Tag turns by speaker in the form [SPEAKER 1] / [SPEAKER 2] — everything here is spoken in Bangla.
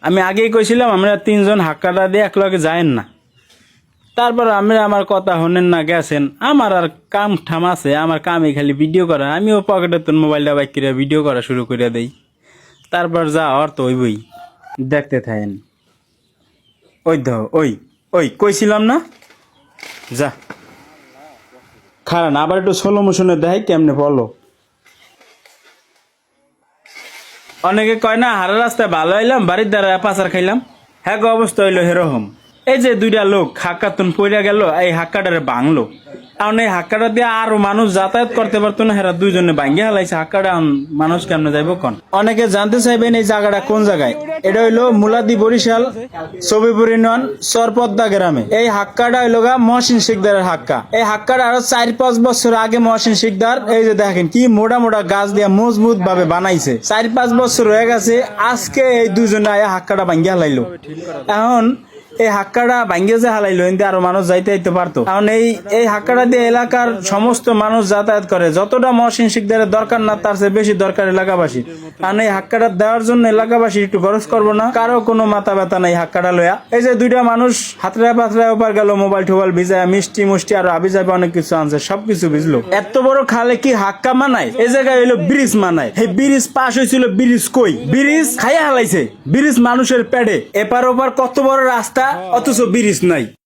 [SPEAKER 1] আমি আগেই কইছিলাম আমরা তিনজন হাক্কাটা দিয়ে একলগে যায়েন না। তারপর আমার কথা হনেন না, গেছেন। আমার আর কাম ঠাম আছে, আমার কামে খালি ভিডিও করা। আমিও পকেটে তোর মোবাইলটা বাইক করে ভিডিও করা শুরু করে দেই। তারপর যা অর্থ হইবই, দেখতে থাকেন। ওই ধর ওই ওই কইছিলাম না, যা খারান আবার একটু সোলো মোশনে দেখাই কেমনে বলো। অনেকে কয় না হারা রাস্তায় ভালো আইলাম, বাড়ির দ্বারা পাচার খাইলাম। হ্যাঁ গো, অবস্থা হইলো এরকম। এই যে দুইটা লোক হাক্কাতুন পইরা গেল, এই হাক্কাটারে ভাঙলো। কারণ এই হাক্কাটা দিয়ে আরো মানুষ যাতায়াত করতে পারতো না, হেরা দুইজনে ভাঙ্গে হালাইছে হাক্কাটা। মানুষ কেমনে যাইব কোন? অনেকে জানতে চাইবেন এই জায়গাটা কোন জায়গায়। এটা হইলো মুলাদি বরিশাল সবিপুর ইউনিয়ন চরপদ্দা গ্রামে। এই হাক্কাটা হইলো গা মহসিন শিকদারের হাক্কা। এই হাক্কাটা আরো 4-5 বছর আগে মহসিন শিকদার এই যে দেখেন কি মোটা মোটা গাছ দিয়ে মজবুত ভাবে বানাইছে। 4-5 বছর হয়ে গেছে, আজকে এই দুজনে আয়া হাক্কাটা ভাঙ্গে হালাইলো। এখন এই হাক্কাটা ভাঙ্গে যে হালাইলো, এতে আরো মানুষ যাইতে পারতো। কারণ এই হাক্কাটা দিয়ে এলাকার সমস্ত মানুষ যাতায়াত করে। যতটা মহসিন শিকদারের দরকার না, তার চেয়ে বেশি দরকার এলাকাবাসী। কারণ এই হাক্কাটা দেওয়ার জন্য এলাকাবাসী একটু খরচ করবো না, কারো কোনো মাথা ব্যথা নাই হাক্কাটা লয়া। এই যে দুইটা মানুষ হাতড়ায় পাথরায় ওপার গেল, মোবাইল টোবাইল ভিজায়, মিষ্টি মুষ্টি আরো আবি যাবে অনেক কিছু আনছে, সবকিছু ভিজলো। এত বড় খালে কি হাক্কা মানায়? এই জায়গায় হইলো ব্রিজ মানায়। এই ব্রিজ পাশ হয়েছিল, ব্রিজ কই? ব্রিজ খাইয়া হালাইছে। ব্রিজ মানুষের পেটে, এপার ওপার কত বড় রাস্তা, অথচ ব্রিজ নাই।